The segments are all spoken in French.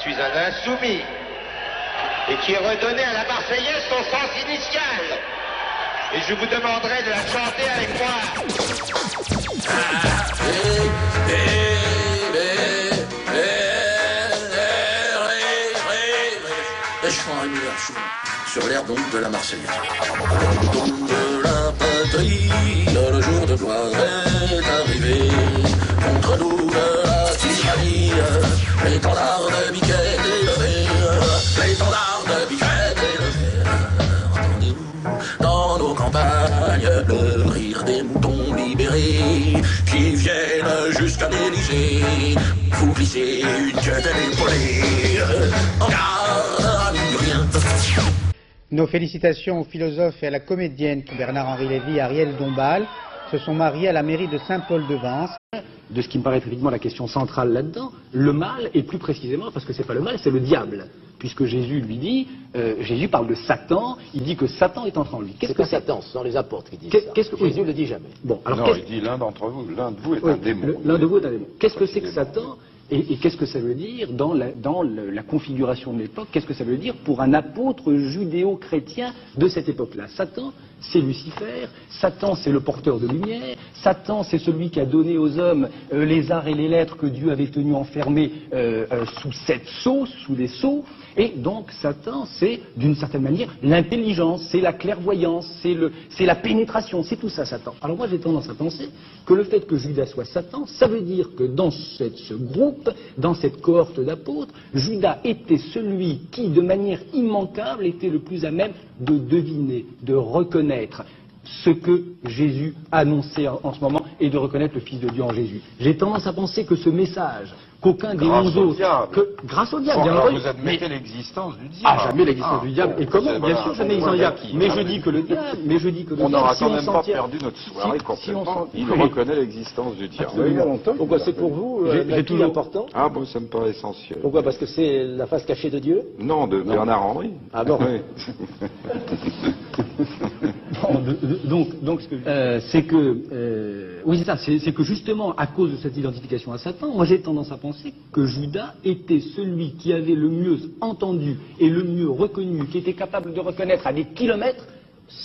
suis un insoumis et qui ai redonné à la Marseillaise son sens initial. Et je vous demanderai de la chanter avec moi. Sur l'air donc de la Marseillaise. Donc de la patrie, le jour de gloire est arrivé. Contre nous de la tyrannie, l'étendard de Miquel est levé. L'étendard de Miquel est levé. Entendez-vous dans nos campagnes le rire des moutons libérés qui viennent jusqu'à l'Élysée. Vous glissez une queue d'épaulée. En garde à rien. Nos félicitations aux philosophes et à la comédienne Bernard-Henri Lévy et Ariel Dombasle se sont mariés à la mairie de Saint-Paul-de-Vence. De ce qui me paraît effectivement la question centrale là-dedans, le mal, et plus précisément, parce que c'est pas le mal, c'est le diable. Puisque Jésus lui dit, Jésus parle de Satan, il dit que Satan est entré en lui. Qu'est-ce que Satan? Ce sont les apôtres qui disent ça. Jésus ne le dit jamais. Bon, alors non, il dit l'un d'entre vous, l'un de vous est un démon. L'un de vous est un démon. Qu'est-ce que c'est que Satan? Et qu'est-ce que ça veut dire dans la configuration de l'époque? Qu'est-ce que ça veut dire pour un apôtre judéo-chrétien de cette époque-là? Satan, c'est Lucifer. Satan, c'est le porteur de lumière. Satan, c'est celui qui a donné aux hommes les arts et les lettres que Dieu avait tenus enfermés sous sept sceaux, sous des sceaux. Et donc Satan, c'est d'une certaine manière l'intelligence, c'est la clairvoyance, c'est la pénétration, c'est tout ça Satan. Alors moi j'ai tendance à penser que le fait que Judas soit Satan, ça veut dire que dans ce groupe, dans cette cohorte d'apôtres, Judas était celui qui, de manière immanquable, était le plus à même de deviner, de reconnaître ce que Jésus annonçait en ce moment et de reconnaître le Fils de Dieu en Jésus. J'ai tendance à penser que ce message qu'aucun des 11 autres, grâce au diable, bien entendu. Vous admettez l'existence du diable. Ah, jamais l'existence du diable. Et comment? Bien sûr, jamais l'existence du diable. Mais je dis que le diable, on n'aura quand même pas perdu notre soirée complètement. Il reconnaît l'existence du diable. Pourquoi c'est pour vous j'ai toujours important? Ah bon, ça me paraît essentiel. Pourquoi? Parce que c'est la face cachée de Dieu? Non, de Bernard-Henri. Ah bon? Oui. Donc, c'est que, oui, c'est ça, c'est que justement, à cause de cette identification à Satan, moi j'ai tendance à penser que Judas était celui qui avait le mieux entendu et le mieux reconnu, qui était capable de reconnaître à des kilomètres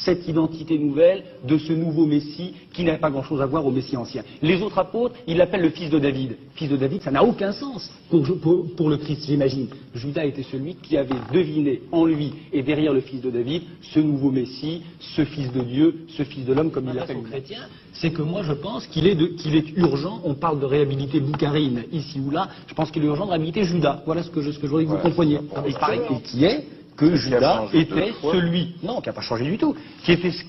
cette identité nouvelle de ce nouveau Messie qui n'a pas grand-chose à voir au Messie ancien. Les autres apôtres, ils l'appellent le fils de David. Fils de David, ça n'a aucun sens pour le Christ, j'imagine. Judas était celui qui avait deviné en lui et derrière le fils de David ce nouveau Messie, ce fils de Dieu, ce fils de l'homme, comme il l'appelle aux chrétiens. C'est que moi je pense qu'il est urgent, on parle de réhabiliter Boukharine ici ou là, je pense qu'il est urgent de réhabiliter Judas. Voilà ce que je voudrais que vous compreniez. Et qui est que Judas était celui, non, qui n'a pas changé du tout,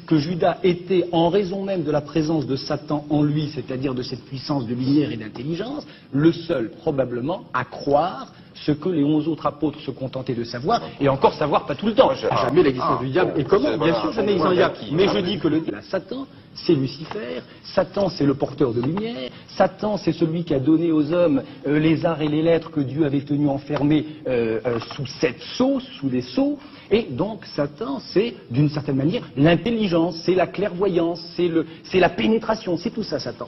que Judas était, en raison même de la présence de Satan en lui, c'est-à-dire de cette puissance de lumière et d'intelligence, le seul probablement à croire ce que les 11 autres apôtres se contentaient de savoir, et encore savoir pas tout le temps. Jamais l'existence du diable. Et comment? Bien sûr, jamais l'existence du diable. Mais je dis que Satan, c'est Lucifer. Satan, c'est le porteur de lumière. Satan, c'est celui qui a donné aux hommes les arts et les lettres que Dieu avait tenus enfermés sous sept sceaux, sous des sceaux. Et donc Satan, c'est d'une certaine manière l'intelligence, c'est la clairvoyance, c'est la pénétration, c'est tout ça Satan.